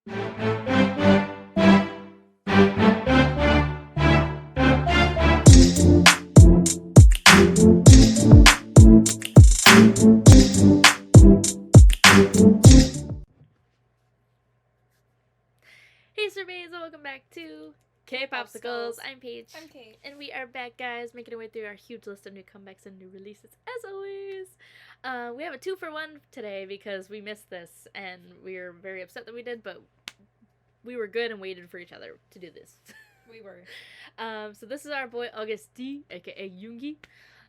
Hey surveys, and welcome back to K-Popsicles. I'm Paige. I'm Kate. And we are back, guys, making our way through our huge list of new comebacks and new releases, as always. We have a 2-for-1 today because we missed this, and we are very upset that we did, but we were good and waited for each other to do this. We were. So this is our boy Agust D, aka Yoongi.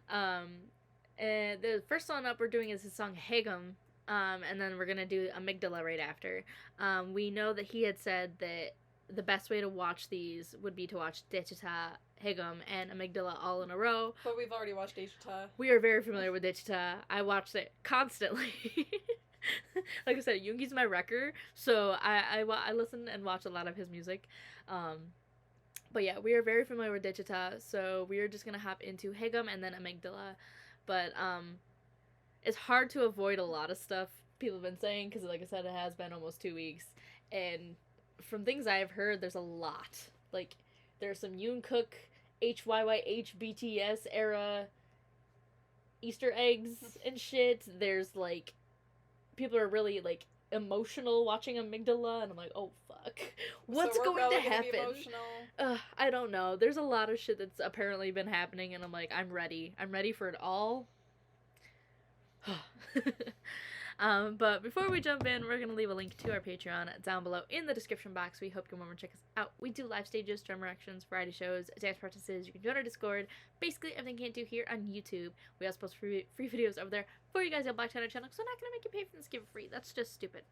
And the first song up we're doing is his song Haegeum. And then we're gonna do Amygdala right after. We know that he had said that the best way to watch these would be to watch Daechita, Haegeum, and Amygdala all in a row. But we've already watched Daechita. We are very familiar with Daechita. I watched it constantly. Like I said, Yoongi's my wrecker, so I listen and watch a lot of his music. But yeah, we are very familiar with Daechita, so we are just gonna hop into Haegeum and then Amygdala. But it's hard to avoid a lot of stuff people have been saying because, like I said, it has been almost 2 weeks. And from things I've heard, there's a lot. Like, there's some Yoon Cook, HYYH, BTS era Easter eggs and shit. There's, like, people are really, like, emotional watching Amygdala, and I'm like, oh, fuck. What's going to happen? I don't know. There's a lot of shit that's apparently been happening, and I'm like, I'm ready. I'm ready for it all. But before we jump in, we're going to leave a link to our Patreon down below in the description box. We hope you want to check us out. We do live stages, drum reactions, variety shows, dance practices. You can join our Discord. Basically everything you can't do here on YouTube. We also post free videos over there for you guys on Black Channel channel, so I'm not going to make you pay for this, give it free. That's just stupid.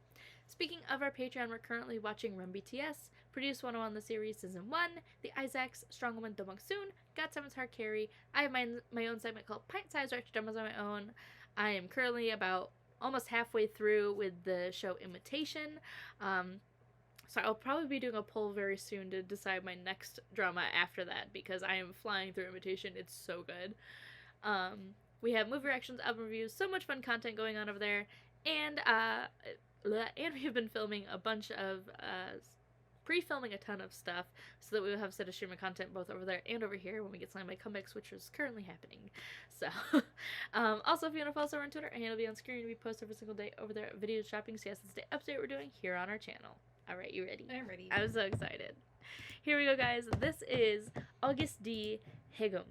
Speaking of our Patreon, we're currently watching Run BTS, Produce 101 the series season 1, The Isaacs, Strong Woman Do Bong Soon, GOT7's Hard Carry. I have my own segment called Pint Size Reaction Demos on my own. I am currently about almost halfway through with the show Imitation. So I'll probably be doing a poll very soon to decide my next drama after that because I am flying through Imitation. It's so good. We have movie reactions, album reviews, so much fun content going on over there. And we have been filming a bunch of pre-filming a ton of stuff so that we will have set of streaming content both over there and over here when we get signed by comebacks, which is currently happening. So also, if you want to follow us over on Twitter, our handle will be on screen. We post every single day over there at Video Shopping, so yes, it's the update we're doing here on our channel. Alright, you ready? I'm ready. I'm so excited. Here we go, guys. This is Agust D, Haegeum.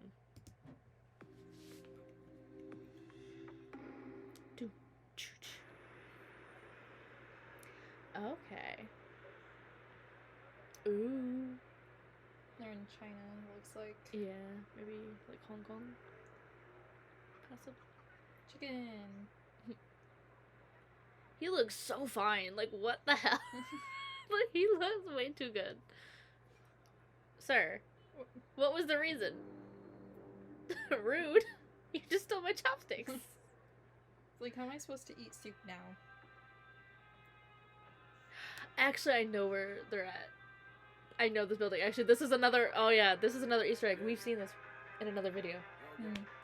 Okay. Ooh. They're in China, it looks like. Yeah, maybe like Hong Kong. Possibly. Chicken. He looks so fine. Like, what the hell? Like, he looks way too good. Sir, what was the reason? Rude. You just stole my chopsticks. Like, how am I supposed to eat soup now? Actually, I know where they're at. I know this building. Actually, this is another... Oh, yeah. This is another Easter egg. We've seen this in another video.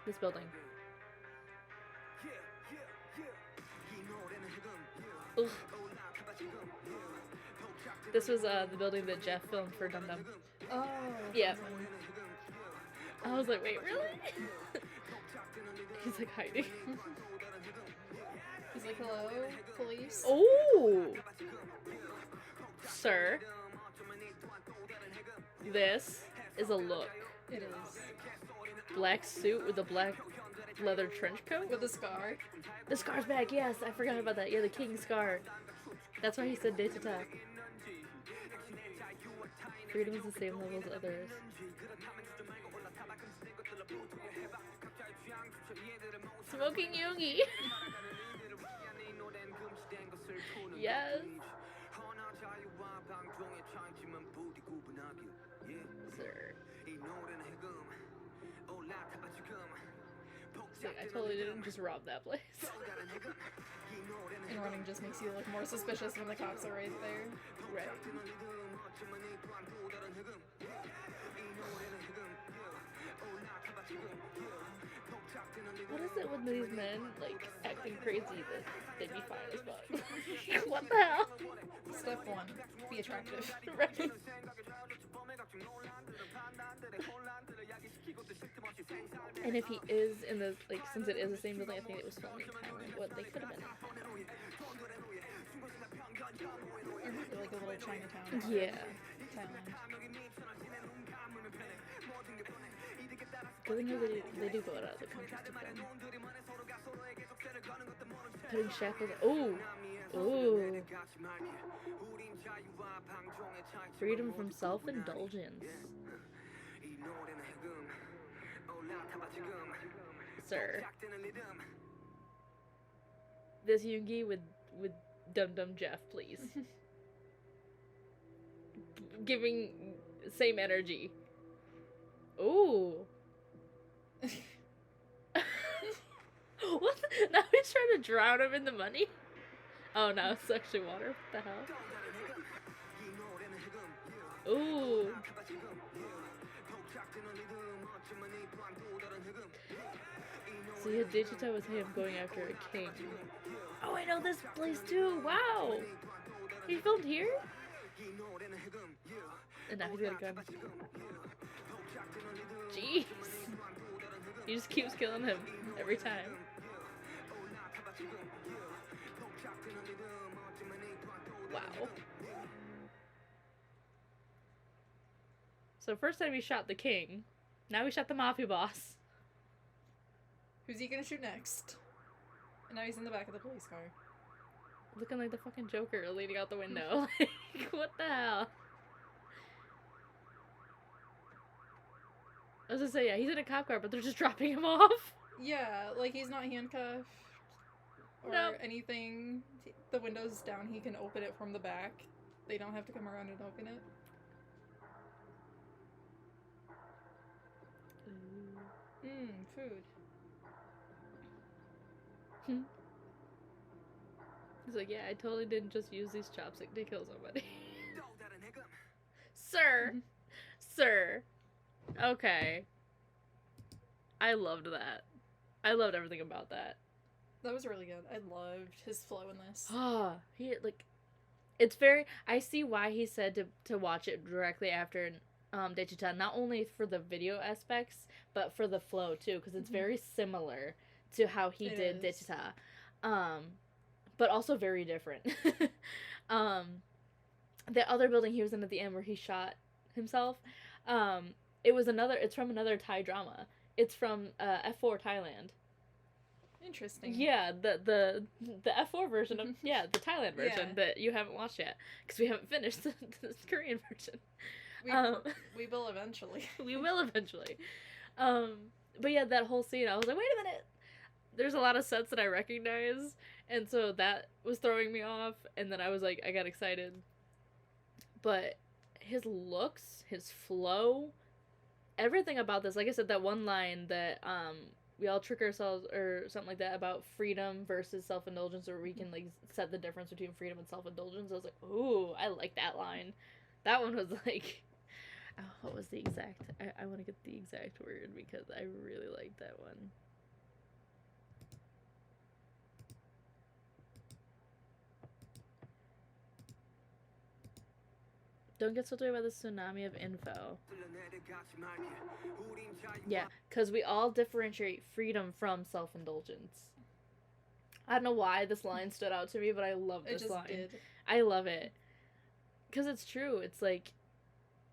This building. Ugh. This was the building that Jeff filmed for Dum Dum. Oh. Yeah. I was like, wait, really? He's like hiding. He's like, hello, police? Oh! Sir. This is a look. It is. Black suit with a black leather trench coat? With a scar. The scar's back, yes! I forgot about that. Yeah, the king scar. That's why he said Daechita. Freedom is the same level as others. Smoking Yoongi! Yes! Sir. See, I totally didn't just rob that place. And running just makes you look more suspicious when the cops are right there. Right. What is it with these men, like, acting crazy that they'd be fine as fuck? What the hell? Step 1, be attractive. Right. And if he is in the, like, since it is the same building, I think it was filmed in Thailand. What, they could have been in Thailand. Or maybe like a little Chinatown. Yeah. Thailand. Because I know they do go out of the countries to film. Putting shackles. Oh! Ooh. Freedom from self-indulgence. Sir. This Yoongi with Dum Dum Jeff, please. Giving same energy. Ooh. What? Now he's trying to drown him in the money? Oh no, it's actually water. What the hell? Ooh. So yeah, Digita was him going after a king. Oh, I know this place too. Wow. He filmed here? And now he's got a gun. Jeez. He just keeps killing him every time. Wow. So first time he shot the king. Now he shot the mafia boss. Who's he gonna shoot next? And now he's in the back of the police car. Looking like the fucking Joker leaning out the window. Like, what the hell? I was gonna say, yeah, he's in a cop car, but they're just dropping him off. Yeah, like he's not handcuffed or Nope. anything. The window's down, he can open it from the back. They don't have to come around and open it. Food. He's like, yeah, I totally didn't just use these chopsticks to kill somebody. Sir! Sir! Okay. I loved that. I loved everything about that. That was really good. I loved his flow in this. Ah, he, like, it's very, I see why he said to watch it directly after Dechita, not only for the video aspects, but for the flow too, because it's very similar to how he did Dechita. But also very different. The other building he was in at the end where he shot himself, it's from another Thai drama. It's from F4 Thailand. Interesting. Yeah, the F4 version of, the Thailand version that you haven't watched yet, because we haven't finished the Korean version. We will eventually. We will eventually. But yeah, that whole scene, I was like, wait a minute! There's a lot of sets that I recognize, and so that was throwing me off, and then I was like, I got excited. But his looks, his flow, everything about this, like I said, that one line that, we all trick ourselves, or something like that, about freedom versus self-indulgence, or we can, like, set the difference between freedom and self-indulgence. I was like, ooh, I like that line. That one was like, oh, what was the exact, I want to get the exact word, because I really liked that one. Don't get so worried about the tsunami of info. Yeah, because we all differentiate freedom from self-indulgence. I don't know why this line stood out to me, but I love this line. Did. I love it. Because it's true. It's like,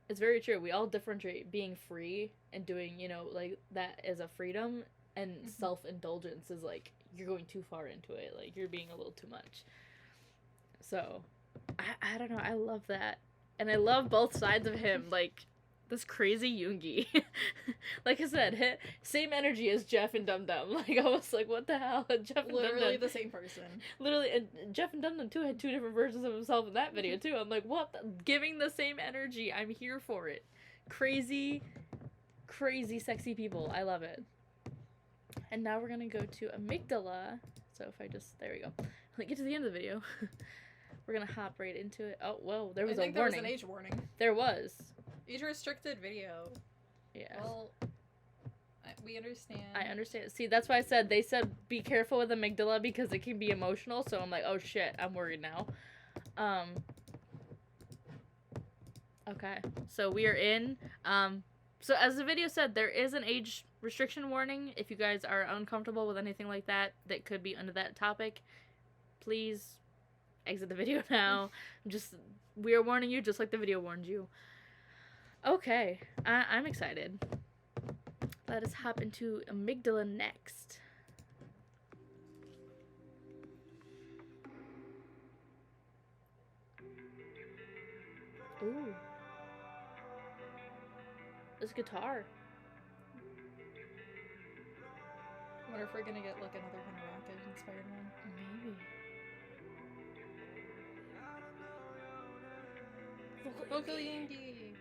it's very true. We all differentiate being free and doing, you know, like, that as a freedom, and self-indulgence is like, you're going too far into it. Like, you're being a little too much. So, I don't know. I love that. And I love both sides of him, like, this crazy Yoongi. Like I said, same energy as Jeff and Dum Dum. Like, I was like, what the hell? Jeff and literally Dum Dum. the same person. Literally, and Jeff and Dum Dum, too, had two different versions of himself in that video, too. I'm like, what? Giving the same energy. I'm here for it. Crazy, crazy sexy people. I love it. And now we're gonna go to Amygdala. So if I just, there we go. Like, get to the end of the video. We're gonna hop right into it. Oh, whoa, there was a warning. There was an age warning. There was. Age restricted video. Yeah. Well, We understand. I understand. See, that's why I said, they said be careful with amygdala because it can be emotional, so I'm like, oh shit, I'm worried now. Okay, so we are in. So as the video said, there is an age restriction warning. If you guys are uncomfortable with anything like that could be under that topic, please exit the video now. We are warning you just like the video warned you. Okay, I'm excited. Let us hop into amygdala next. Ooh. This guitar. I wonder if we're gonna get like another kind of rocket inspired one. Maybe. Vocal Yoongi.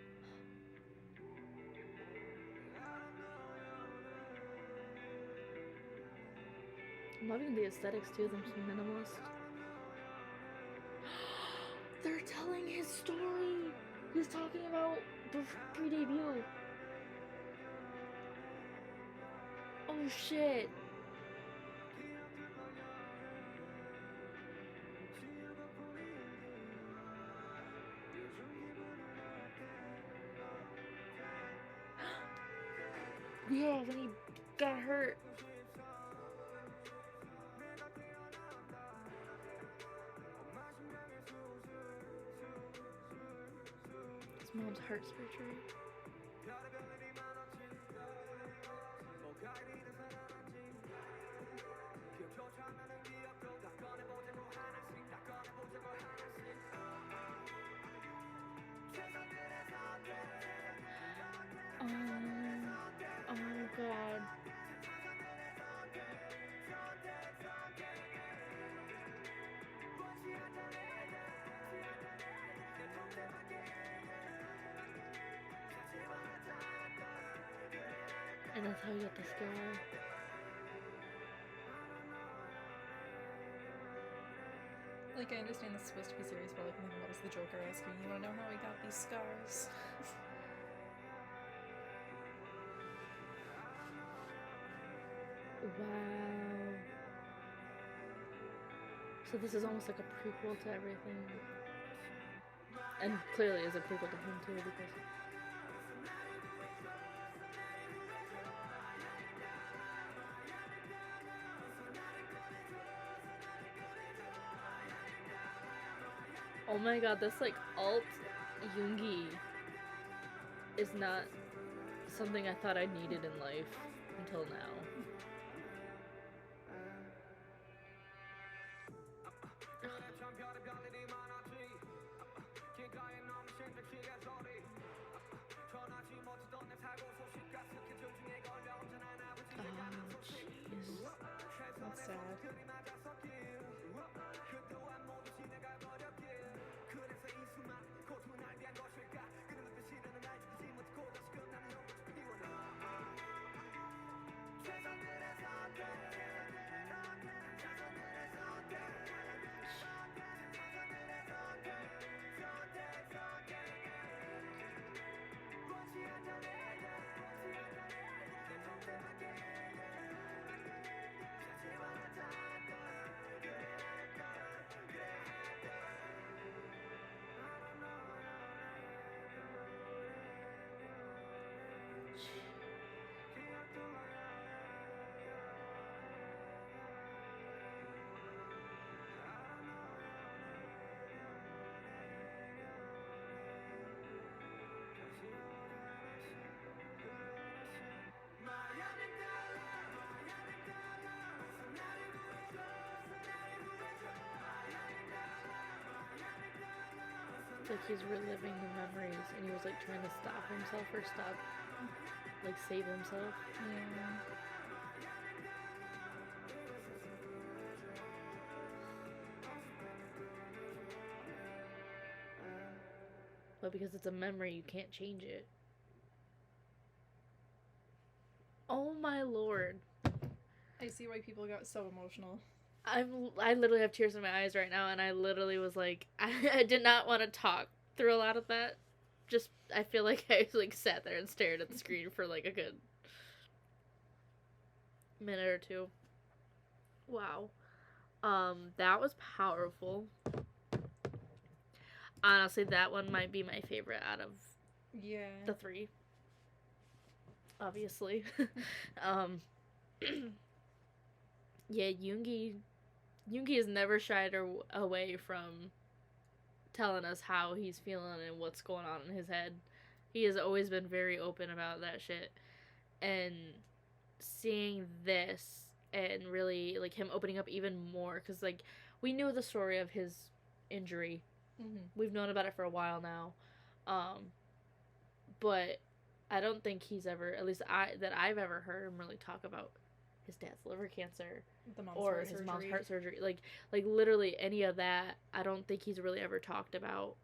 I'm loving the aesthetics too, them so minimalist. They're telling his story! He's talking about the pre-debut. Oh shit. Yeah, when he got hurt. His mom's heart surgery. Oh god. And that's how you get the scar. Like, I understand this is supposed to be serious, but like, think about it as the Joker asking, you wanna know how he got these scars? Wow. So this is almost like a prequel to everything. And clearly is a prequel to him too, because... Oh my god, this like alt Yoongi is not something I thought I needed in life until now. That's sad. It's like he's reliving the memories and he was like trying to stop himself or like save himself. Yeah. But because it's a memory, you can't change it. Oh my lord. I see why people got so emotional. I literally have tears in my eyes right now, and I literally was like, I did not want to talk through a lot of that. Just, I feel like I like sat there and stared at the screen for like a good minute or two. Wow. That was powerful. Honestly, that one might be my favorite out of the three. Obviously. Yeah, Yoongi has never shied away from telling us how he's feeling and what's going on in his head. He has always been very open about that shit. And seeing this and really, like, him opening up even more, because, like, we knew the story of his injury. Mm-hmm. We've known about it for a while now. But I don't think he's ever, at least I've ever heard him really talk about his dad's liver cancer or his mom's heart surgery. Like literally any of that, I don't think he's really ever talked about.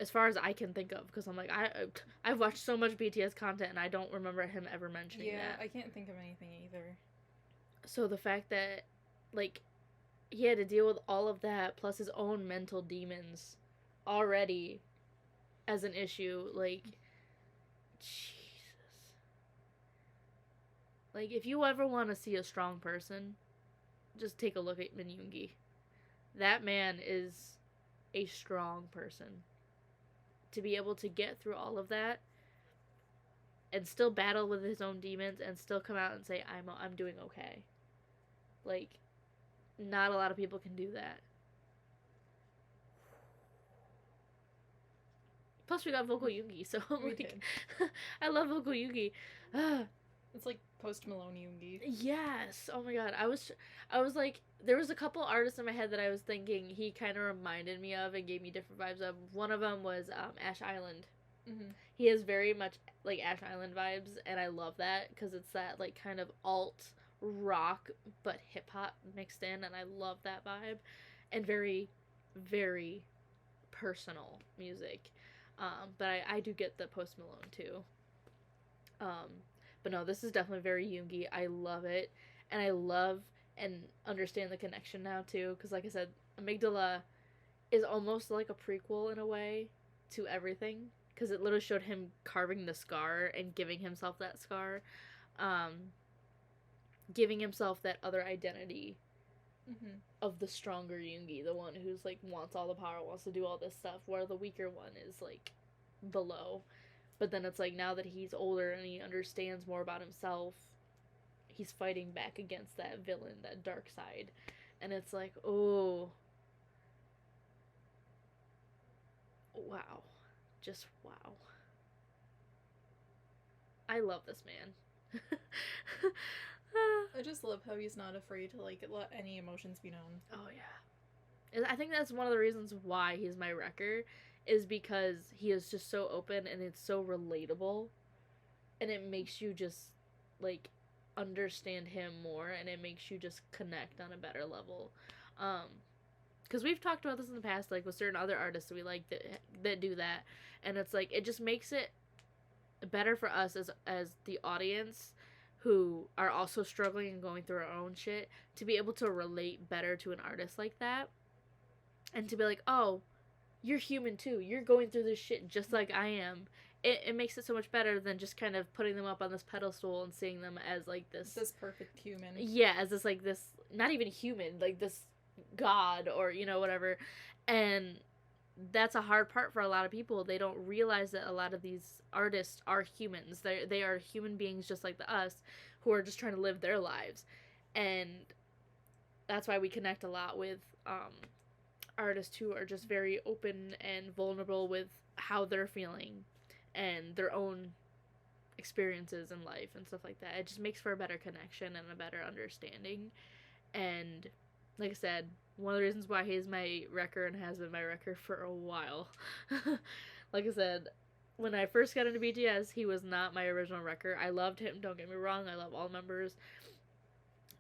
As far as I can think of, because I'm like, I've watched so much BTS content and I don't remember him ever mentioning that. Yeah, I can't think of anything either. So the fact that, like, he had to deal with all of that plus his own mental demons already as an issue, like, Jesus. Like, if you ever want to see a strong person, just take a look at Min Yoongi. That man is a strong person. To be able to get through all of that and still battle with his own demons and still come out and say, I'm doing okay. Like, not a lot of people can do that. Plus, we got Vocal Yoongi, so We like, did. I love Vocal Yoongi. It's like Post Malone Yoongi. Yes. Oh my god. I was like, there was a couple artists in my head that I was thinking he kind of reminded me of and gave me different vibes of. One of them was Ash Island. Mm-hmm. He has very much like Ash Island vibes, and I love that because it's that like kind of alt rock but hip hop mixed in, and I love that vibe, and very, very personal music. But I do get the Post Malone too. But no, this is definitely very Yoongi. I love it, and I love and understand the connection now too, because like I said, Amygdala is almost like a prequel in a way to everything, because it literally showed him carving the scar and giving himself that scar, giving himself that other identity of the stronger Yoongi, the one who's like wants all the power, wants to do all this stuff, where the weaker one is like below. But then it's like, now that he's older and he understands more about himself, he's fighting back against that villain, that dark side. And it's like, oh, wow. Just wow. I love this man. I just love how he's not afraid to like let any emotions be known. Oh yeah. I think that's one of the reasons why he's my wrecker, is because he is just so open and it's so relatable, and it makes you just like understand him more, and it makes you just connect on a better level. Because we've talked about this in the past, like with certain other artists that we like that do that, and it's like it just makes it better for us as the audience who are also struggling and going through our own shit, to be able to relate better to an artist like that, and to be like, oh, you're human too. You're going through this shit just like I am. It makes it so much better than just kind of putting them up on this pedestal and seeing them as like this perfect human. Yeah, as this like this, not even human, like this god or whatever. And that's a hard part for a lot of people. They don't realize that a lot of these artists are humans. They are human beings just like us, who are just trying to live their lives. And that's why we connect a lot with artists who are just very open and vulnerable with how they're feeling and their own experiences in life and stuff like that. It just makes for a better connection and a better understanding. And like I said, one of the reasons why he's my wrecker and has been my wrecker for a while. Like I said, when I first got into BTS, he was not my original wrecker. I loved him, don't get me wrong, I love all members.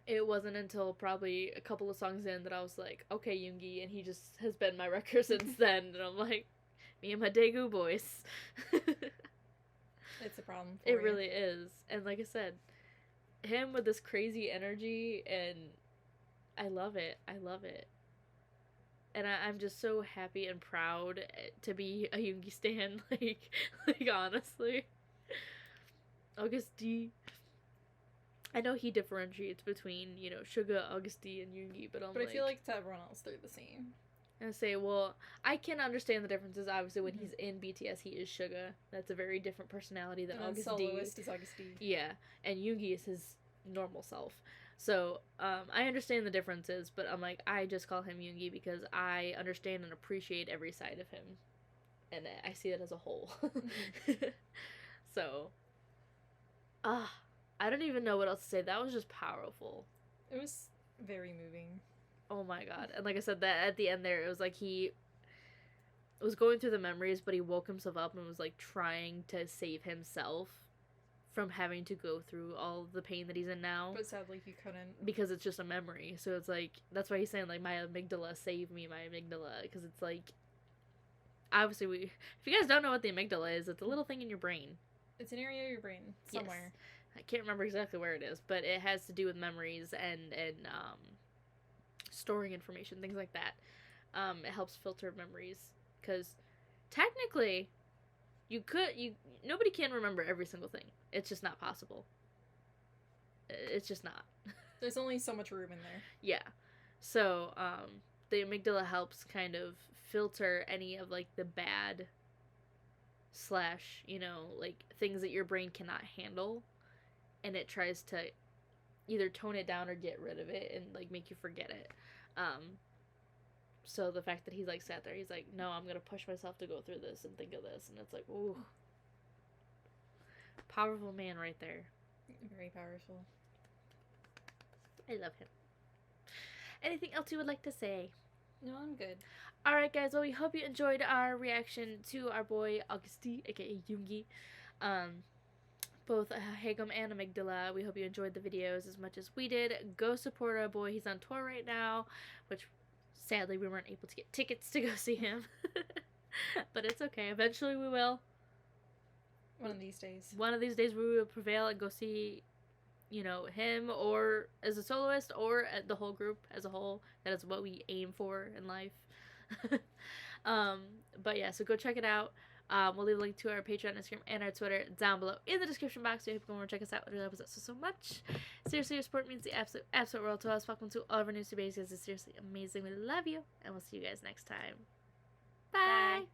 It wasn't until probably a couple of songs in that I was like, okay, Yoongi, and he just has been my wrecker since then. And I'm like, me and my Daegu boys. It's a problem for It you. really is. And like I said, him with this crazy energy, and I love it. I love it. And I'm just so happy and proud to be a Yoongi stan, like honestly. Agust D. I know he differentiates between, you know, Suga, Agust D, and Yoongi, but I feel like to everyone else they're the same. I say, well, I can understand the differences. Obviously, when Mhm. he's in BTS, he is Suga. That's a very different personality than And then Agust soloist D. is Agust D. Yeah, and Yoongi is his normal self. So, I understand the differences, but I'm like, I just call him Yoongi because I understand and appreciate every side of him, and I see it as a whole. So, I don't even know what else to say. That was just powerful. It was very moving. Oh my god. And like I said, that at the end there, it was like he was going through the memories, but he woke himself up and was like trying to save himself from having to go through all the pain that he's in now. But sadly, he couldn't. Because it's just a memory. So it's like, that's why he's saying, like, my amygdala, save me, my amygdala. Because it's like, obviously, if you guys don't know what the amygdala is, it's a little thing in your brain. It's an area of your brain somewhere. Yes. I can't remember exactly where it is, but it has to do with memories and storing information, things like that. It helps filter memories because technically, nobody can remember every single thing. It's just not possible. It's just not. There's only so much room in there. Yeah. So, the amygdala helps kind of filter any of like the bad / you know, like things that your brain cannot handle, and it tries to either tone it down or get rid of it and like make you forget it. So the fact that he's like sat there, he's like, no, I'm gonna push myself to go through this and think of this, and it's like, ooh, powerful man right there. Very powerful. I love him. Anything else you would like to say? No, I'm good. Alright guys, well we hope you enjoyed our reaction to our boy Agust D, aka Yoongi. Both Haegeum and Amygdala. We hope you enjoyed the videos as much as we did. Go support our boy. He's on tour right now, which sadly we weren't able to get tickets to go see him. But it's okay. Eventually we will. One of these days. One of these days we will prevail and go see, you know, him or as a soloist or the whole group as a whole. That is what we aim for in life. But yeah, so go check it out. We'll leave a link to our Patreon, Instagram, and our Twitter down below in the description box. So if you want to check us out, it really helps us so much. Seriously, your support means the absolute world to us. Welcome to all of our new babies. It's seriously amazing. We love you, and we'll see you guys next time. Bye. Bye.